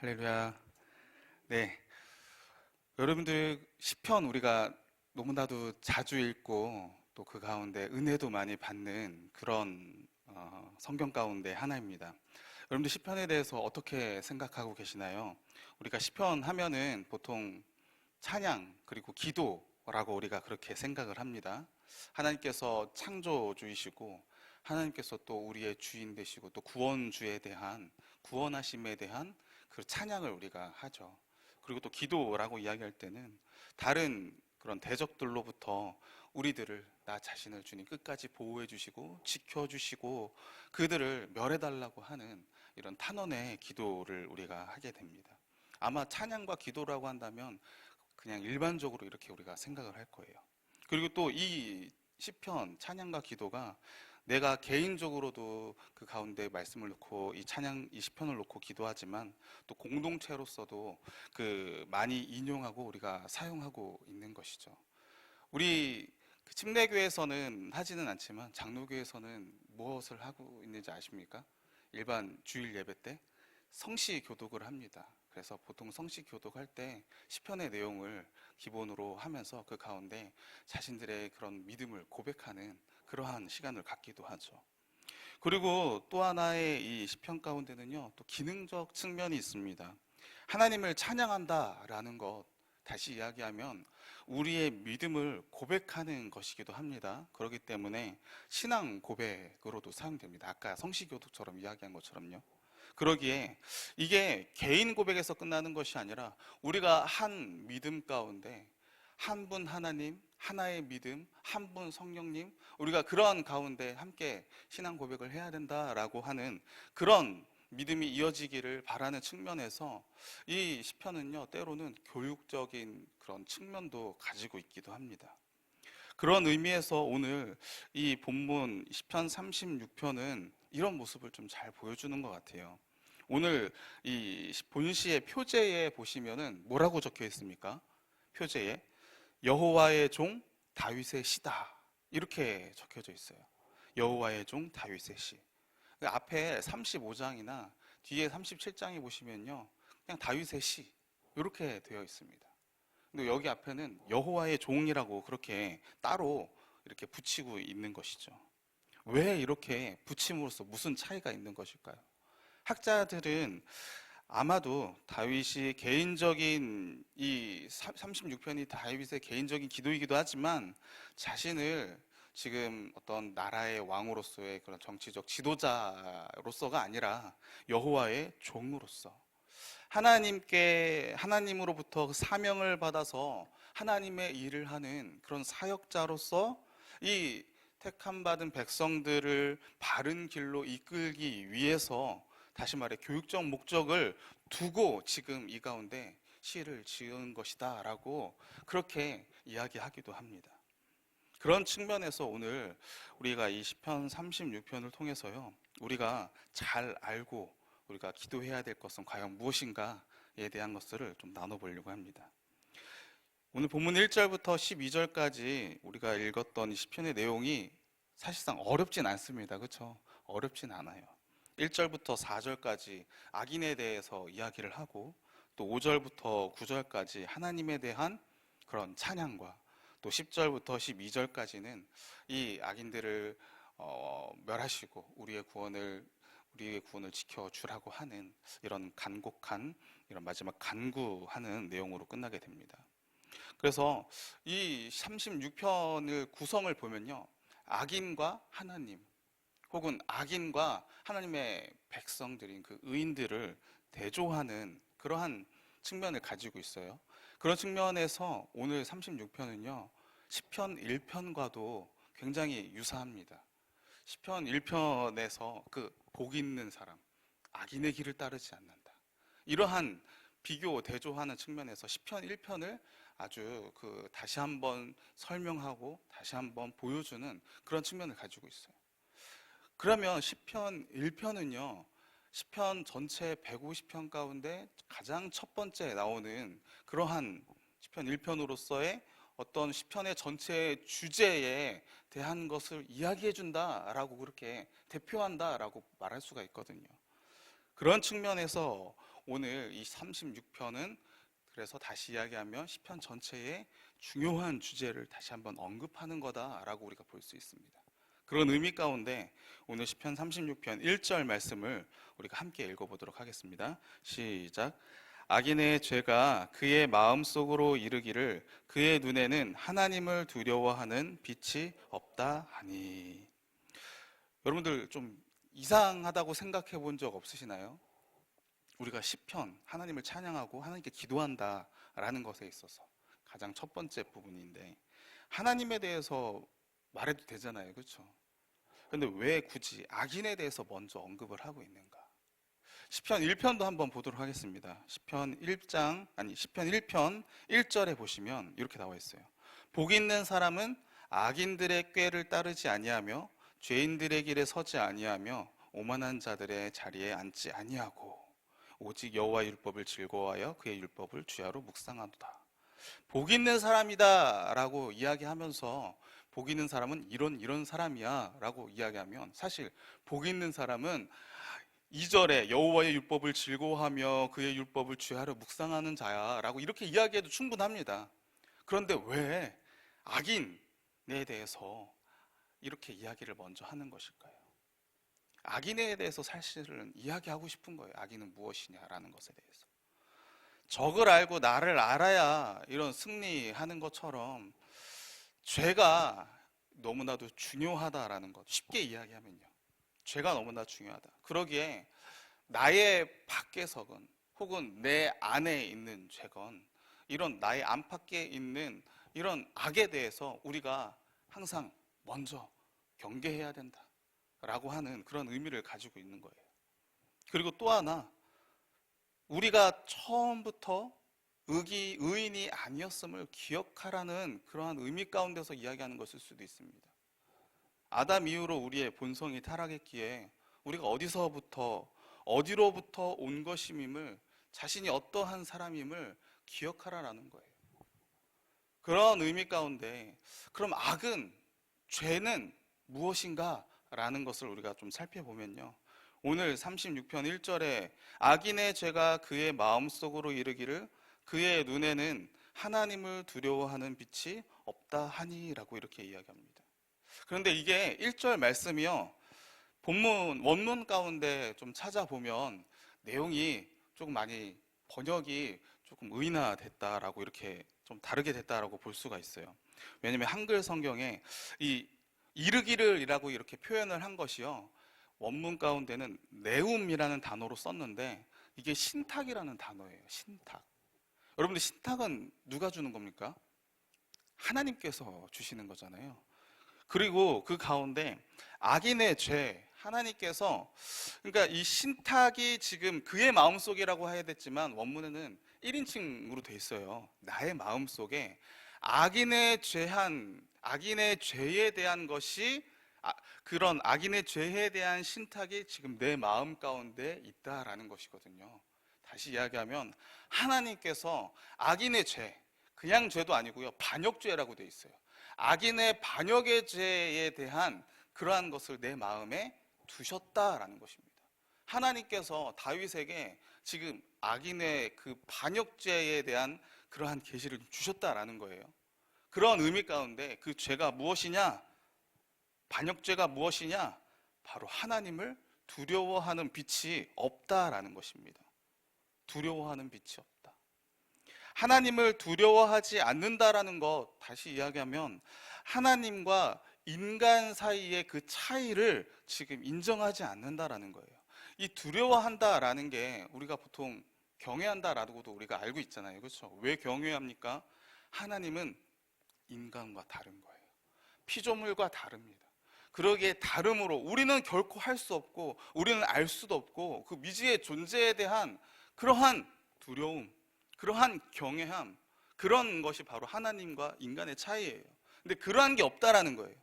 할렐루야. 네, 여러분들 시편 우리가 너무나도 자주 읽고 또 그 가운데 은혜도 많이 받는 그런 성경 가운데 하나입니다. 여러분들 시편에 대해서 어떻게 생각하고 계시나요? 우리가 시편 하면은 보통 찬양 그리고 기도라고 우리가 그렇게 생각을 합니다. 하나님께서 창조주이시고 하나님께서 또 우리의 주인 되시고 또 구원주에 대한 구원하심에 대한 그 찬양을 우리가 하죠. 그리고 또 기도라고 이야기할 때는 다른 그런 대적들로부터 우리들을 나 자신을 주님 끝까지 보호해 주시고 지켜 주시고 그들을 멸해 달라고 하는 이런 탄원의 기도를 우리가 하게 됩니다. 아마 찬양과 기도라고 한다면 그냥 일반적으로 이렇게 우리가 생각을 할 거예요. 그리고 또 이 시편 찬양과 기도가 내가 개인적으로도 그 가운데 말씀을 놓고 이 시편을 놓고 기도하지만 또 공동체로서도 그 많이 인용하고 우리가 사용하고 있는 것이죠. 우리 그 침례교회에서는 하지는 않지만 장로교회에서는 무엇을 하고 있는지 아십니까? 일반 주일 예배 때 성시 교독을 합니다. 그래서 보통 성시 교독할 때 시편의 내용을 기본으로 하면서 그 가운데 자신들의 그런 믿음을 고백하는 그러한 시간을 갖기도 하죠. 그리고 또 하나의 이 시편 가운데는요, 또 기능적 측면이 있습니다. 하나님을 찬양한다라는 것, 다시 이야기하면 우리의 믿음을 고백하는 것이기도 합니다. 그렇기 때문에 신앙 고백으로도 사용됩니다. 아까 성시교독처럼 이야기한 것처럼요. 그러기에 이게 개인 고백에서 끝나는 것이 아니라 우리가 한 믿음 가운데 한 분 하나님, 하나의 믿음, 한 분 성령님, 우리가 그러한 가운데 함께 신앙 고백을 해야 된다라고 하는 그런 믿음이 이어지기를 바라는 측면에서 이 시편은요, 때로는 교육적인 그런 측면도 가지고 있기도 합니다. 그런 의미에서 오늘 이 본문 시편 36편은 이런 모습을 좀 잘 보여주는 것 같아요. 오늘 이 본시의 표제에 보시면은 뭐라고 적혀 있습니까? 표제에 여호와의 종 다윗의 시다 이렇게 적혀져 있어요. 여호와의 종 다윗의 시. 앞에 35장이나 뒤에 37장에 보시면요, 그냥 다윗의 시 이렇게 되어 있습니다. 근데 여기 앞에는 여호와의 종이라고 그렇게 따로 이렇게 붙이고 있는 것이죠. 왜 이렇게 붙임으로써 무슨 차이가 있는 것일까요? 학자들은 아마도 다윗이 개인적인 이 36편이 다윗의 개인적인 기도이기도 하지만 자신을 지금 어떤 나라의 왕으로서의 그런 정치적 지도자로서가 아니라 여호와의 종으로서 하나님으로부터 사명을 받아서 하나님의 일을 하는 그런 사역자로서 이 택함 받은 백성들을 바른 길로 이끌기 위해서 다시 말해 교육적 목적을 두고 지금 이 가운데 시를 지은 것이다 라고 그렇게 이야기하기도 합니다. 그런 측면에서 오늘 우리가 이 시편 36편을 통해서요, 우리가 잘 알고 우리가 기도해야 될 것은 과연 무엇인가에 대한 것들을 좀 나눠보려고 합니다. 오늘 본문 1절부터 12절까지 우리가 읽었던 이 시편의 내용이 사실상 어렵진 않습니다. 그렇죠? 어렵진 않아요. 1절부터 4절까지 악인에 대해서 이야기를 하고 또 5절부터 9절까지 하나님에 대한 그런 찬양과 또 10절부터 12절까지는 이 악인들을 멸하시고 우리의 구원을 지켜주라고 하는 이런 간곡한 이런 마지막 간구하는 내용으로 끝나게 됩니다. 그래서 이 36편을 구성을 보면요, 악인과 하나님 혹은 악인과 하나님의 백성들인 그 의인들을 대조하는 그러한 측면을 가지고 있어요. 그런 측면에서 오늘 36편은요, 시편 1편과도 굉장히 유사합니다. 시편 1편에서 그 복 있는 사람, 악인의 길을 따르지 않는다, 이러한 비교 대조하는 측면에서 시편 1편을 아주 다시 한번 설명하고 다시 한번 보여주는 그런 측면을 가지고 있어요. 그러면 시편 1편은요, 시편 전체 150편 가운데 가장 첫 번째 나오는 그러한 시편 1편으로서의 어떤 시편의 전체 주제에 대한 것을 이야기해 준다라고 그렇게 대표한다라고 말할 수가 있거든요. 그런 측면에서 오늘 이 36편은 그래서 다시 이야기하면 시편 전체의 중요한 주제를 다시 한번 언급하는 거다라고 우리가 볼 수 있습니다. 그런 의미 가운데 오늘 시편 36편 1절 말씀을 우리가 함께 읽어보도록 하겠습니다. 시작. 악인의 죄가 그의 마음속으로 이르기를 그의 눈에는 하나님을 두려워하는 빛이 없다 하니. 여러분들 좀 이상하다고 생각해 본 적 없으시나요? 우리가 시편, 하나님을 찬양하고 하나님께 기도한다라는 것에 있어서 가장 첫 번째 부분인데, 하나님에 대해서 말해도 되잖아요, 그렇죠? 그런데 왜 굳이 악인에 대해서 먼저 언급을 하고 있는가? 시편 1편도 한번 보도록 하겠습니다. 시편 1편 1절에 보시면 이렇게 나와 있어요. 복 있는 사람은 악인들의 꾀를 따르지 아니하며 죄인들의 길에 서지 아니하며 오만한 자들의 자리에 앉지 아니하고 오직 여호와의 율법을 즐거워하여 그의 율법을 주야로 묵상하도다. 복 있는 사람이다 라고 이야기하면서 복 있는 사람은 이런 사람이야 라고 이야기하면, 사실 복 있는 사람은 2절에 여호와의 율법을 즐거워하며 그의 율법을 주야로 묵상하는 자야 라고 이렇게 이야기해도 충분합니다. 그런데 왜 악인에 대해서 이렇게 이야기를 먼저 하는 것일까요? 악인에 대해서 사실은 이야기하고 싶은 거예요. 악인은 무엇이냐라는 것에 대해서. 적을 알고 나를 알아야 이런 승리하는 것처럼 죄가 너무나도 중요하다라는 것, 쉽게 이야기하면요, 죄가 너무나 중요하다. 그러기에 나의 밖에서건 혹은 내 안에 있는 죄건 이런 나의 안팎에 있는 이런 악에 대해서 우리가 항상 먼저 경계해야 된다라고 하는 그런 의미를 가지고 있는 거예요. 그리고 또 하나, 우리가 처음부터 의인이 아니었음을 기억하라는 그러한 의미 가운데서 이야기하는 것일 수도 있습니다. 아담 이후로 우리의 본성이 타락했기에 우리가 어디로부터 온 것임을, 자신이 어떠한 사람임을 기억하라라는 거예요. 그런 의미 가운데 그럼 악은, 죄는 무엇인가? 라는 것을 우리가 좀 살펴보면요, 오늘 36편 1절에 악인의 죄가 그의 마음속으로 이르기를 그의 눈에는 하나님을 두려워하는 빛이 없다 하니 라고 이렇게 이야기합니다. 그런데 이게 1절 말씀이요, 원문 가운데 좀 찾아보면 내용이 조금 많이 번역이 조금 의인화됐다라고, 이렇게 좀 다르게 됐다라고 볼 수가 있어요. 왜냐면 한글 성경에 이 이르기를이라고 이렇게 표현을 한 것이요, 원문 가운데는 네움이라는 단어로 썼는데 이게 신탁이라는 단어예요. 신탁. 여러분들, 신탁은 누가 주는 겁니까? 하나님께서 주시는 거잖아요. 그리고 그 가운데 악인의 죄, 하나님께서, 그러니까 이 신탁이 지금 그의 마음속이라고 해야 됐지만 원문에는 1인칭으로 돼 있어요. 나의 마음속에 악인의 죄에 대한 것이, 그런 악인의 죄에 대한 신탁이 지금 내 마음 가운데 있다라는 것이거든요. 다시 이야기하면 하나님께서 악인의 죄, 그냥 죄도 아니고요, 반역죄라고 돼 있어요. 악인의 반역의 죄에 대한 그러한 것을 내 마음에 두셨다라는 것입니다. 하나님께서 다윗에게 지금 악인의 그 반역죄에 대한 그러한 계시를 주셨다라는 거예요. 그런 의미 가운데 그 죄가 무엇이냐? 반역죄가 무엇이냐? 바로 하나님을 두려워하는 빛이 없다라는 것입니다. 두려워하는 빛이 없다. 하나님을 두려워하지 않는다라는 것, 다시 이야기하면 하나님과 인간 사이의 그 차이를 지금 인정하지 않는다라는 거예요. 이 두려워한다라는 게 우리가 보통 경외한다라고도 우리가 알고 있잖아요, 그렇죠? 왜 경외합니까? 하나님은 인간과 다른 거예요. 피조물과 다릅니다. 그러기에 다름으로 우리는 결코 할 수 없고 우리는 알 수도 없고, 그 미지의 존재에 대한 그러한 두려움, 그러한 경외함, 그런 것이 바로 하나님과 인간의 차이예요. 근데 그러한 게 없다라는 거예요.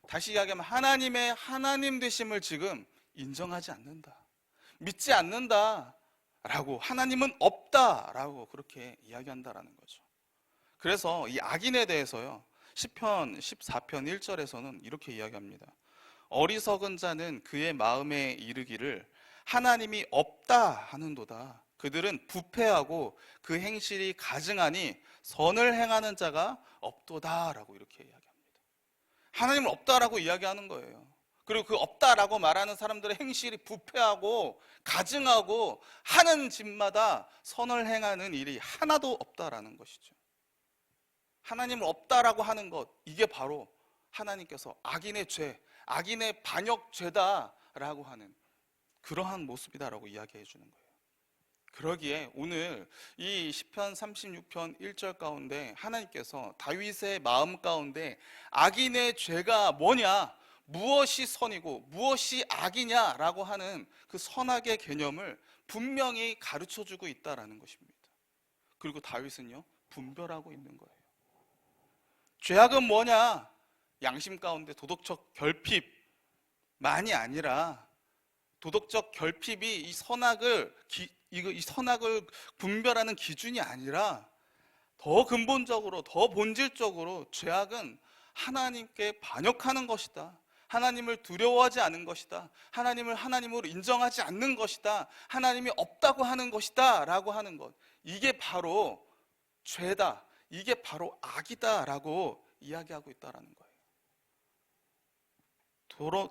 다시 이야기하면 하나님의 하나님 되심을 지금 인정하지 않는다, 믿지 않는다 라고, 하나님은 없다라고 그렇게 이야기한다라는 거죠. 그래서 이 악인에 대해서요, 시편 14편 1절에서는 이렇게 이야기합니다. 어리석은 자는 그의 마음에 이르기를 하나님이 없다 하는도다. 그들은 부패하고 그 행실이 가증하니 선을 행하는 자가 없도다라고 이렇게 이야기합니다. 하나님은 없다라고 이야기하는 거예요. 그리고 그 없다라고 말하는 사람들의 행실이 부패하고 가증하고 하는 집마다 선을 행하는 일이 하나도 없다라는 것이죠. 하나님은 없다라고 하는 것, 이게 바로 하나님께서 악인의 죄, 악인의 반역죄다라고 하는 그러한 모습이다라고 이야기해 주는 거예요. 그러기에 오늘 이 시편 36편 1절 가운데 하나님께서 다윗의 마음 가운데 악인의 죄가 뭐냐, 무엇이 선이고 무엇이 악이냐라고 하는 그 선악의 개념을 분명히 가르쳐주고 있다라는 것입니다. 그리고 다윗은요, 분별하고 있는 거예요. 죄악은 뭐냐? 양심 가운데 도덕적 결핍만이 아니라 도덕적 결핍이 이 선악을 분별하는 기준이 아니라 더 근본적으로, 더 본질적으로 죄악은 하나님께 반역하는 것이다. 하나님을 두려워하지 않는 것이다. 하나님을 하나님으로 인정하지 않는 것이다. 하나님이 없다고 하는 것이다 라고 하는 것, 이게 바로 죄다, 이게 바로 악이다 라고 이야기하고 있다는 거예요.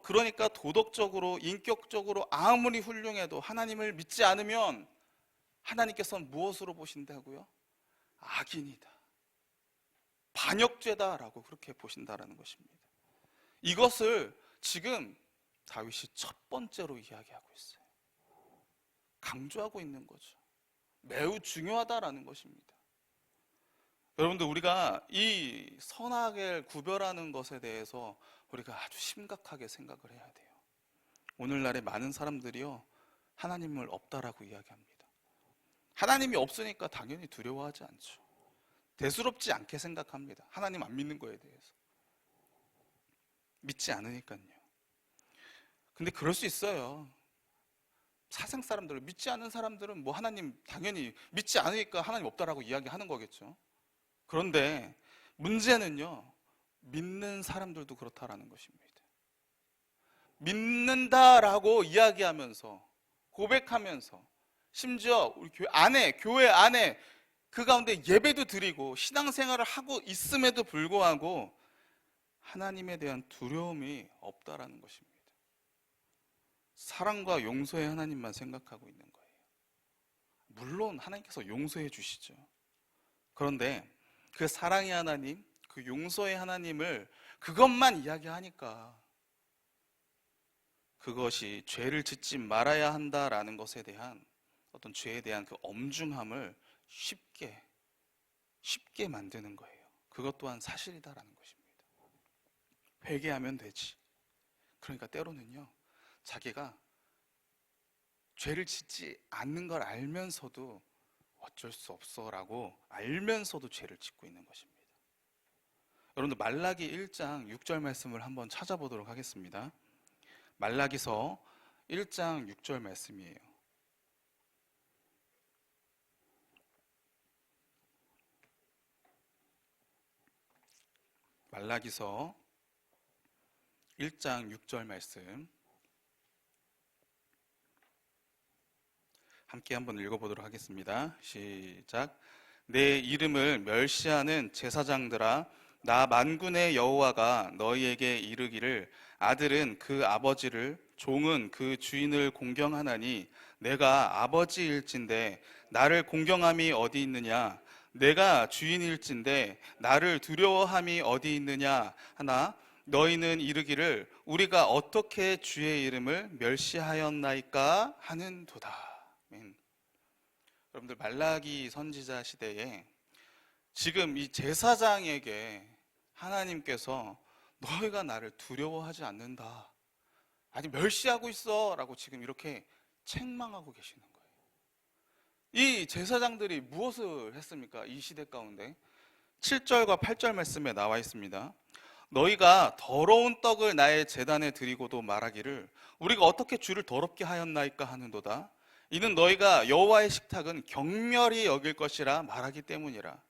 그러니까 도덕적으로, 인격적으로 아무리 훌륭해도 하나님을 믿지 않으면 하나님께서는 무엇으로 보신다고요? 악인이다, 반역죄다라고 그렇게 보신다라는 것입니다. 이것을 지금 다윗이 첫 번째로 이야기하고 있어요. 강조하고 있는 거죠. 매우 중요하다라는 것입니다. 여러분들, 우리가 이 선악을 구별하는 것에 대해서 우리가 아주 심각하게 생각을 해야 돼요. 오늘날의 많은 사람들이요, 하나님을 없다라고 이야기합니다. 하나님이 없으니까 당연히 두려워하지 않죠. 대수롭지 않게 생각합니다. 하나님 안 믿는 거에 대해서. 믿지 않으니까요. 근데 그럴 수 있어요. 사생 사람들, 믿지 않는 사람들은 뭐 하나님 당연히 믿지 않으니까 하나님 없다라고 이야기하는 거겠죠. 그런데 문제는요, 믿는 사람들도 그렇다라는 것입니다. 믿는다라고 이야기하면서, 고백하면서, 심지어 우리 교회 안에 그 가운데 예배도 드리고 신앙생활을 하고 있음에도 불구하고 하나님에 대한 두려움이 없다라는 것입니다. 사랑과 용서의 하나님만 생각하고 있는 거예요. 물론 하나님께서 용서해 주시죠. 그런데 그 사랑의 하나님, 그 용서의 하나님을 그것만 이야기하니까 그것이 죄를 짓지 말아야 한다라는 것에 대한 어떤 죄에 대한 그 엄중함을 쉽게 만드는 거예요. 그것 또한 사실이다라는 것입니다. 회개하면 되지. 그러니까 때로는요, 자기가 죄를 짓지 않는 걸 알면서도 어쩔 수 없어라고 알면서도 죄를 짓고 있는 것입니다. 여러분들, 말라기 1장 6절 말씀을 한번 찾아보도록 하겠습니다. 말라기서 1장 6절 말씀이에요. 말라기서 1장 6절 말씀 함께 한번 읽어보도록 하겠습니다. 시작. 내 이름을 멸시하는 제사장들아, 나 만군의 여호와가 너희에게 이르기를, 아들은 그 아버지를, 종은 그 주인을 공경하나니 내가 아버지일진데 나를 공경함이 어디 있느냐? 내가 주인일진데 나를 두려워함이 어디 있느냐 하나, 너희는 이르기를 우리가 어떻게 주의 이름을 멸시하였나이까 하는도다. 여러분들, 말라기 선지자 시대에 지금 이 제사장에게 하나님께서 너희가 나를 두려워하지 않는다, 아니 멸시하고 있어 라고 지금 이렇게 책망하고 계시는 거예요. 이 제사장들이 무엇을 했습니까? 이 시대 가운데 7절과 8절 말씀에 나와 있습니다. 너희가 더러운 떡을 나의 제단에 드리고도 말하기를 우리가 어떻게 주를 더럽게 하였나이까 하는도다. 이는 너희가 여호와의 식탁은 경멸히 여길 것이라 말하기 때문이라.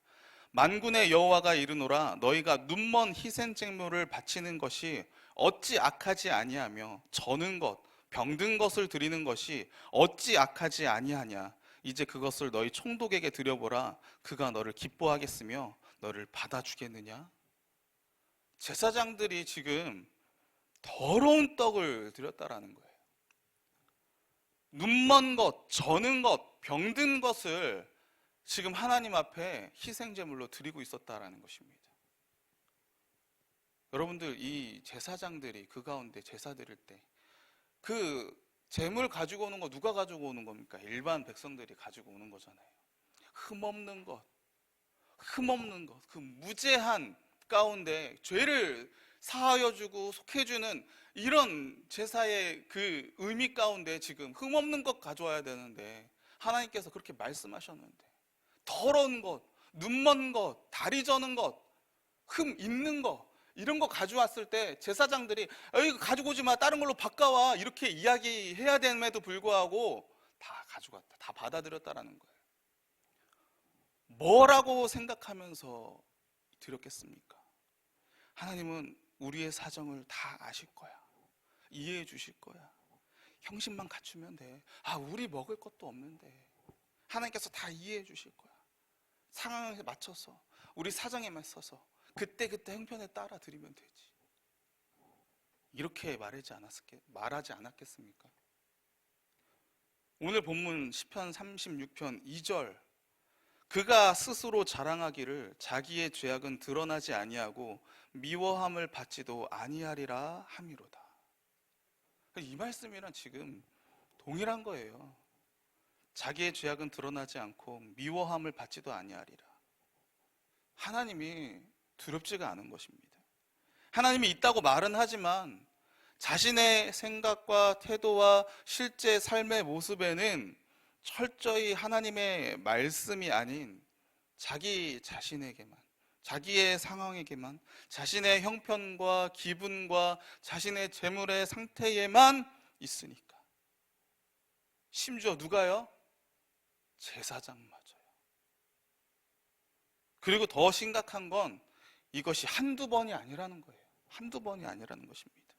만군의 여호와가 이르노라, 너희가 눈먼 희생제물을 바치는 것이 어찌 악하지 아니하며 저는 것, 병든 것을 드리는 것이 어찌 악하지 아니하냐. 이제 그것을 너희 총독에게 드려보라. 그가 너를 기뻐하겠으며 너를 받아주겠느냐? 제사장들이 지금 더러운 떡을 드렸다라는 거예요. 눈먼 것, 저는 것, 병든 것을 지금 하나님 앞에 희생제물로 드리고 있었다라는 것입니다. 여러분들, 이 제사장들이 그 가운데 제사 드릴 때 그 제물 가지고 오는 거 누가 가지고 오는 겁니까? 일반 백성들이 가지고 오는 거잖아요. 흠없는 것, 그 무죄한 가운데 죄를 사하여 주고 속해주는 이런 제사의 그 의미 가운데 지금 흠없는 것 가져와야 되는데, 하나님께서 그렇게 말씀하셨는데 더러운 것, 눈먼 것, 다리 저는 것, 흠 있는 것, 이런 거 가져왔을 때 제사장들이 이거 가지고 오지 마, 다른 걸로 바꿔와, 이렇게 이야기해야 됨에도 불구하고 다 가져갔다, 다 받아들였다라는 거예요. 뭐라고 생각하면서 드렸겠습니까? 하나님은 우리의 사정을 다 아실 거야. 이해해 주실 거야. 형식만 갖추면 돼. 우리 먹을 것도 없는데. 하나님께서 다 이해해 주실 거야. 상황에 맞춰서, 우리 사정에 맞춰서 그때그때 형편에 따라 드리면 되지. 이렇게 말하지 않았겠습니까? 오늘 본문 시편 36편 2절, 그가 스스로 자랑하기를 자기의 죄악은 드러나지 아니하고 미워함을 받지도 아니하리라 함이로다. 이 말씀이랑 지금 동일한 거예요. 자기의 죄악은 드러나지 않고 미워함을 받지도 아니하리라. 하나님이 두렵지가 않은 것입니다. 하나님이 있다고 말은 하지만 자신의 생각과 태도와 실제 삶의 모습에는 철저히 하나님의 말씀이 아닌 자기 자신에게만, 자기의 상황에게만, 자신의 형편과 기분과 자신의 재물의 상태에만 있으니까. 심지어 누가요? 제사장마저요. 그리고 더 심각한 건 이것이 한두 번이 아니라는 거예요. 한두 번이 아니라는 것입니다.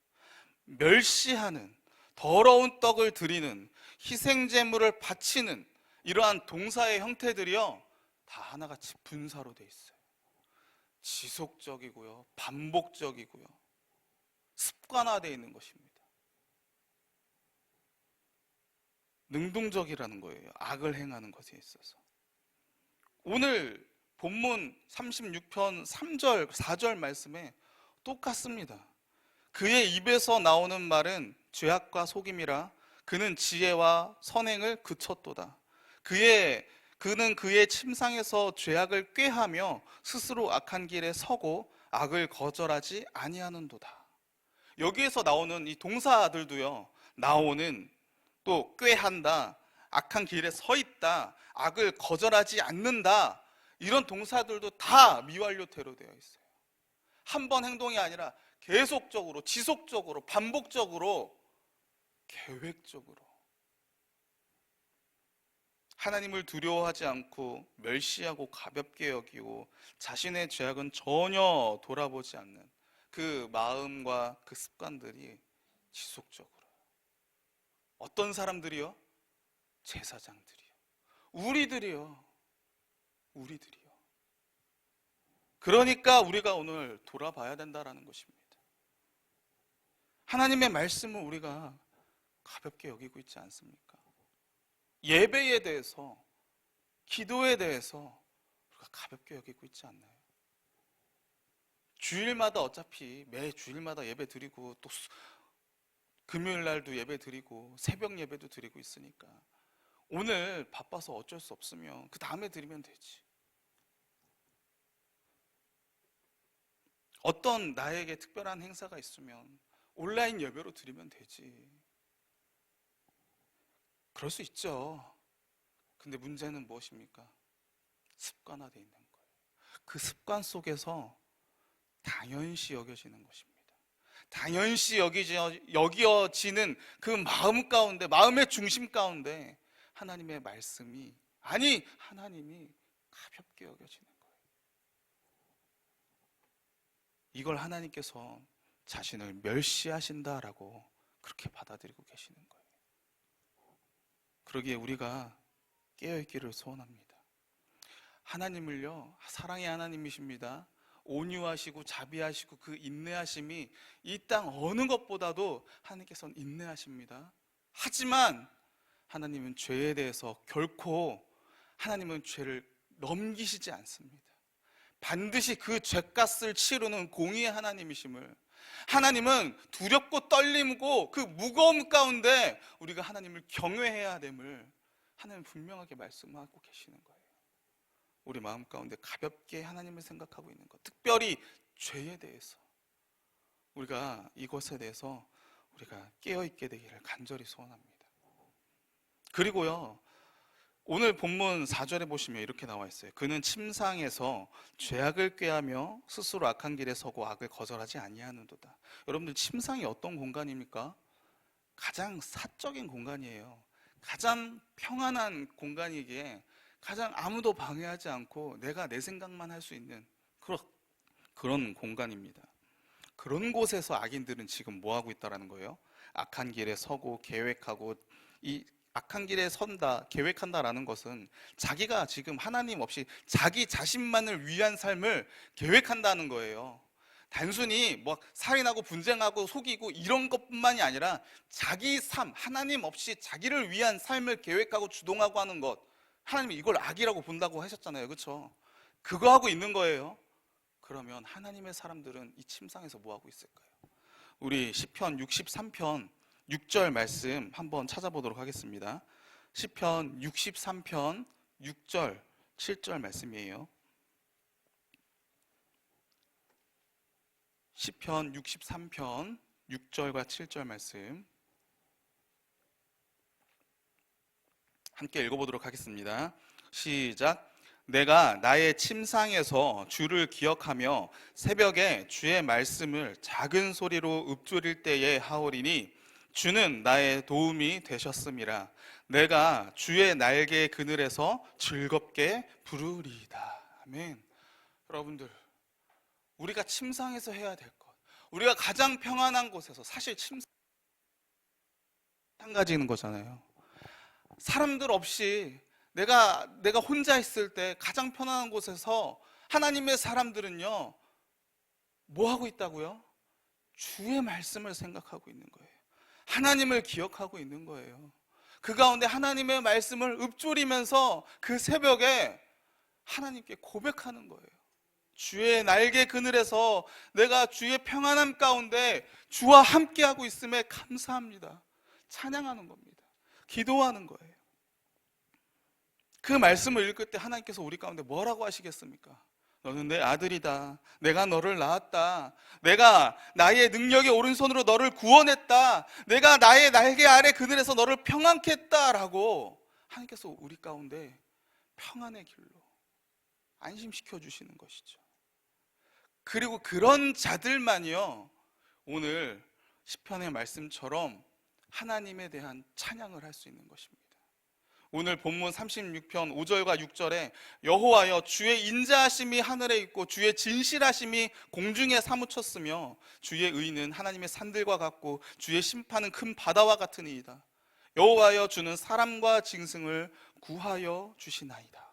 멸시하는, 더러운 떡을 드리는, 희생제물을 바치는 이러한 동사의 형태들이요, 다 하나같이 분사로 돼 있어요. 지속적이고요, 반복적이고요, 습관화되어 있는 것입니다. 능동적이라는 거예요. 악을 행하는 것에 있어서. 오늘 본문 36편 3절, 4절 말씀에 똑같습니다. 그의 입에서 나오는 말은 죄악과 속임이라. 그는 지혜와 선행을 그쳤도다. 그는 그의 침상에서 죄악을 꾀하며 스스로 악한 길에 서고 악을 거절하지 아니하는도다. 여기에서 나오는 이 동사들도요, 나오는, 또 꾀한다, 악한 길에 서 있다, 악을 거절하지 않는다, 이런 동사들도 다 미완료태로 되어 있어요. 한 번 행동이 아니라 계속적으로, 지속적으로, 반복적으로, 계획적으로 하나님을 두려워하지 않고 멸시하고 가볍게 여기고 자신의 죄악은 전혀 돌아보지 않는 그 마음과 그 습관들이 지속적으로. 어떤 사람들이요? 제사장들이요. 우리들이요. 그러니까 우리가 오늘 돌아봐야 된다라는 것입니다. 하나님의 말씀을 우리가 가볍게 여기고 있지 않습니까? 예배에 대해서, 기도에 대해서 우리가 가볍게 여기고 있지 않나요? 주일마다, 어차피 매 주일마다 예배 드리고, 또 금요일 날도 예배 드리고 새벽 예배도 드리고 있으니까 오늘 바빠서 어쩔 수 없으면 그 다음에 드리면 되지. 어떤 나에게 특별한 행사가 있으면 온라인 예배로 드리면 되지. 그럴 수 있죠. 근데 문제는 무엇입니까? 습관화되어 있는 거예요. 그 습관 속에서 당연시 여겨지는 것입니다. 당연시 여겨지는 그 마음 가운데, 마음의 중심 가운데 하나님의 말씀이, 아니 하나님이 가볍게 여겨지는 거예요. 이걸 하나님께서 자신을 멸시하신다라고 그렇게 받아들이고 계시는 거예요. 그러기에 우리가 깨어있기를 소원합니다. 하나님을요, 사랑의 하나님이십니다. 온유하시고 자비하시고 그 인내하심이 이 땅 어느 것보다도 하나님께서는 인내하십니다. 하지만 하나님은 죄에 대해서 결코 하나님은 죄를 넘기시지 않습니다. 반드시 그 죄값을 치르는 공의의 하나님이심을, 하나님은 두렵고 떨림고 그 무거움 가운데 우리가 하나님을 경외해야 됨을 하나님은 분명하게 말씀하고 계시는 거예요. 우리 마음 가운데 가볍게 하나님을 생각하고 있는 것, 특별히 죄에 대해서 우리가 이것에 대해서 우리가 깨어있게 되기를 간절히 소원합니다. 그리고요, 오늘 본문 4절에 보시면 이렇게 나와 있어요. 그는 침상에서 죄악을 꾀하며 스스로 악한 길에 서고 악을 거절하지 아니하는도다. 여러분들, 침상이 어떤 공간입니까? 가장 사적인 공간이에요. 가장 평안한 공간이기에 가장 아무도 방해하지 않고 내가 내 생각만 할 수 있는 그런 공간입니다. 그런 곳에서 악인들은 지금 뭐 하고 있다라는 거예요? 악한 길에 서고 계획하고, 이 악한 길에 선다, 계획한다라는 것은 자기가 지금 하나님 없이 자기 자신만을 위한 삶을 계획한다는 거예요. 단순히 뭐 살인하고 분쟁하고 속이고 이런 것뿐만이 아니라 자기 삶, 하나님 없이 자기를 위한 삶을 계획하고 주동하고 하는 것, 하나님이 이걸 악이라고 본다고 하셨잖아요. 그렇죠? 그거 하고 있는 거예요. 그러면 하나님의 사람들은 이 침상에서 뭐 하고 있을까요? 우리 시편 63편 6절 말씀 한번 찾아보도록 하겠습니다. 시편 63편 6절 7절 말씀이에요. 시편 63편 6절과 7절 말씀 함께 읽어보도록 하겠습니다. 시작. 내가 나의 침상에서 주를 기억하며 새벽에 주의 말씀을 작은 소리로 읊조릴 때에 하오리니 주는 나의 도움이 되셨음이라. 내가 주의 날개 그늘에서 즐겁게 부르리이다. 아멘. 여러분들, 우리가 침상에서 해야 될 것, 우리가 가장 평안한 곳에서, 사실 침상 마찬가지인 거잖아요. 사람들 없이 내가 혼자 있을 때 가장 편안한 곳에서 하나님의 사람들은요, 뭐 하고 있다고요? 주의 말씀을 생각하고 있는 거예요. 하나님을 기억하고 있는 거예요. 그 가운데 하나님의 말씀을 읊조리면서 그 새벽에 하나님께 고백하는 거예요. 주의 날개 그늘에서 내가 주의 평안함 가운데 주와 함께하고 있음에 감사합니다. 찬양하는 겁니다. 기도하는 거예요. 그 말씀을 읽을 때 하나님께서 우리 가운데 뭐라고 하시겠습니까? 너는 내 아들이다. 내가 너를 낳았다. 내가 나의 능력의 오른손으로 너를 구원했다. 내가 나의 날개 아래 그늘에서 너를 평안케 했다라고 하나님께서 우리 가운데 평안의 길로 안심시켜 주시는 것이죠. 그리고 그런 자들만이요, 오늘 시편의 말씀처럼 하나님에 대한 찬양을 할 수 있는 것입니다. 오늘 본문 36편 5절과 6절에 여호와여 주의 인자하심이 하늘에 있고 주의 진실하심이 공중에 사무쳤으며 주의 의는 하나님의 산들과 같고 주의 심판은 큰 바다와 같으니이다. 여호와여 주는 사람과 짐승을 구하여 주시나이다.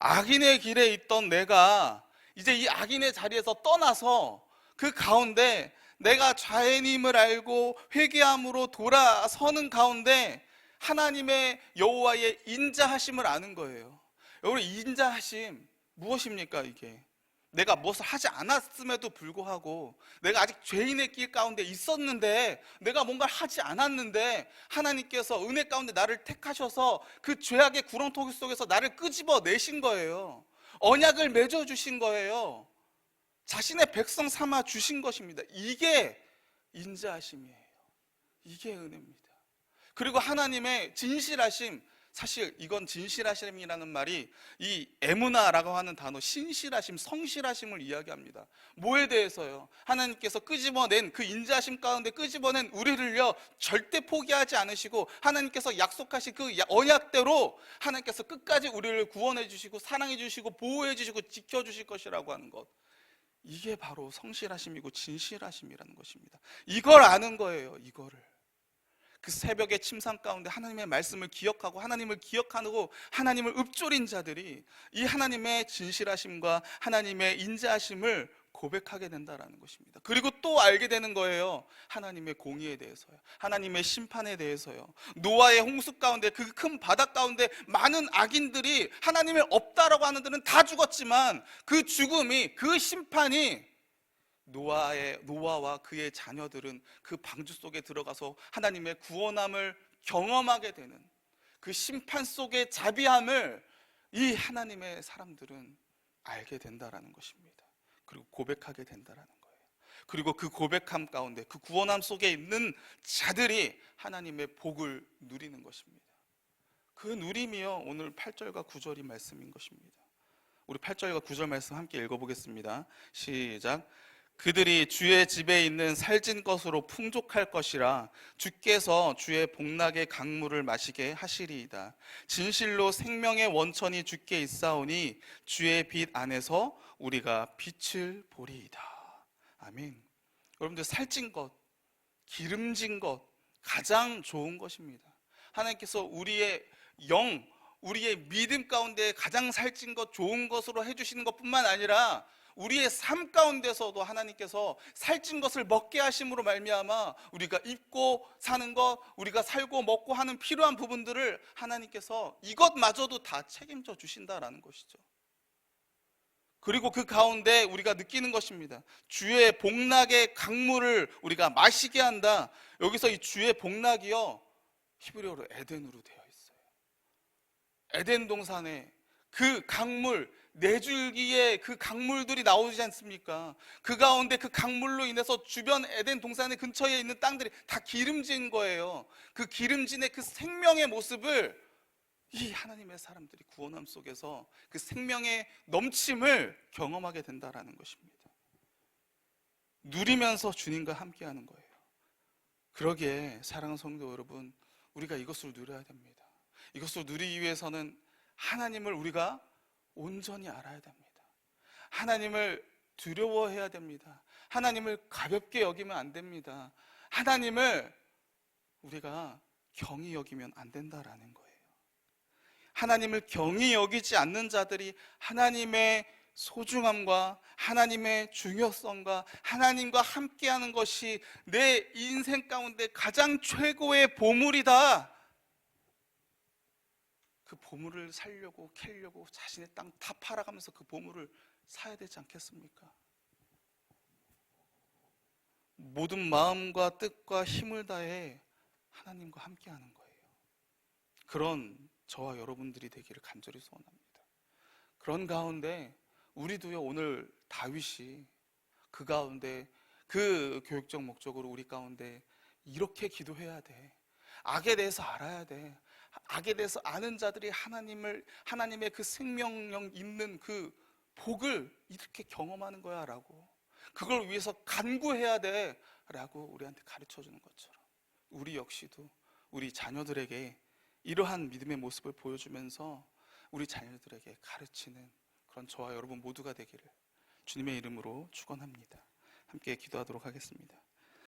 악인의 길에 있던 내가 이제 이 악인의 자리에서 떠나서 그 가운데 내가 죄인임을 알고 회개함으로 돌아서는 가운데 하나님의 여호와의 인자하심을 아는 거예요. 여러분, 인자하심 무엇입니까? 이게 내가 무엇을 하지 않았음에도 불구하고 내가 아직 죄인의 길 가운데 있었는데, 내가 뭔가를 하지 않았는데 하나님께서 은혜 가운데 나를 택하셔서 그 죄악의 구렁텅이 속에서 나를 끄집어 내신 거예요. 언약을 맺어 주신 거예요. 자신의 백성 삼아 주신 것입니다. 이게 인자하심이에요. 이게 은혜입니다. 그리고 하나님의 진실하심, 사실 이건 진실하심이라는 말이 이 에무나라고 하는 단어, 신실하심, 성실하심을 이야기합니다. 뭐에 대해서요? 하나님께서 끄집어낸 그 인자하심 가운데 끄집어낸 우리를요 절대 포기하지 않으시고 하나님께서 약속하신 그 언약대로 하나님께서 끝까지 우리를 구원해 주시고 사랑해 주시고 보호해 주시고 지켜 주실 것이라고 하는 것, 이게 바로 성실하심이고 진실하심이라는 것입니다. 이걸 아는 거예요. 이거를. 그 새벽의 침상 가운데 하나님의 말씀을 기억하고 하나님을 기억하고 하나님을 읊조린 자들이 이 하나님의 진실하심과 하나님의 인자하심을 고백하게 된다라는 것입니다. 그리고 또 알게 되는 거예요. 하나님의 공의에 대해서요, 하나님의 심판에 대해서요. 노아의 홍수 가운데, 그 큰 바다 가운데 많은 악인들이 하나님이 없다라고 하는 들은 다 죽었지만 그 죽음이, 그 심판이 노아와 그의 자녀들은 그 방주 속에 들어가서 하나님의 구원함을 경험하게 되는 그 심판 속의 자비함을 이 하나님의 사람들은 알게 된다라는 것입니다. 그리고 고백하게 된다라는 거예요. 그리고 그 고백함 가운데, 그 구원함 속에 있는 자들이 하나님의 복을 누리는 것입니다. 그 누림이요, 오늘 8절과 9절이 말씀인 것입니다. 우리 8절과 9절 말씀 함께 읽어보겠습니다. 시작. 그들이 주의 집에 있는 살찐 것으로 풍족할 것이라 주께서 주의 복락의 강물을 마시게 하시리이다. 진실로 생명의 원천이 주께 있사오니 주의 빛 안에서 우리가 빛을 보리이다. 아멘. 여러분들, 살찐 것, 기름진 것, 가장 좋은 것입니다. 하나님께서 우리의 영, 우리의 믿음 가운데 가장 살찐 것, 좋은 것으로 해주시는 것뿐만 아니라 우리의 삶 가운데서도 하나님께서 살찐 것을 먹게 하심으로 말미암아 우리가 입고 사는 것, 우리가 살고 먹고 하는 필요한 부분들을 하나님께서 이것마저도 다 책임져 주신다라는 것이죠. 그리고 그 가운데 우리가 느끼는 것입니다. 주의 복락의 강물을 우리가 마시게 한다. 여기서 이 주의 복락이요, 히브리어로 에덴으로 되어 있어요. 에덴 동산에 그 강물, 네 줄기의 그 강물들이 나오지 않습니까? 그 가운데 그 강물로 인해서 주변 에덴 동산의 근처에 있는 땅들이 다 기름진 거예요. 그 기름진의 그 생명의 모습을 이 하나님의 사람들이 구원함 속에서 그 생명의 넘침을 경험하게 된다라는 것입니다. 누리면서 주님과 함께하는 거예요. 그러기에 사랑하는 성도 여러분, 우리가 이것을 누려야 됩니다. 이것을 누리기 위해서는 하나님을 우리가 온전히 알아야 됩니다. 하나님을 두려워해야 됩니다. 하나님을 가볍게 여기면 안 됩니다. 하나님을 우리가 경히 여기면 안 된다라는 거예요. 하나님을 경히 여기지 않는 자들이 하나님의 소중함과 하나님의 중요성과 하나님과 함께하는 것이 내 인생 가운데 가장 최고의 보물이다, 그 보물을 살려고 캐려고 자신의 땅 다 팔아가면서 그 보물을 사야 되지 않겠습니까? 모든 마음과 뜻과 힘을 다해 하나님과 함께하는 거예요. 그런 저와 여러분들이 되기를 간절히 소원합니다. 그런 가운데 우리도요, 오늘 다윗이 그 가운데 그 교육적 목적으로 우리 가운데 이렇게 기도해야 돼. 악에 대해서 알아야 돼. 악에 대해서 아는 자들이 하나님의 그 생명력 있는 그 복을 이렇게 경험하는 거야 라고, 그걸 위해서 간구해야 돼 라고 우리한테 가르쳐 주는 것처럼 우리 역시도 우리 자녀들에게 이러한 믿음의 모습을 보여주면서 우리 자녀들에게 가르치는 그런 저와 여러분 모두가 되기를 주님의 이름으로 축원합니다. 함께 기도하도록 하겠습니다.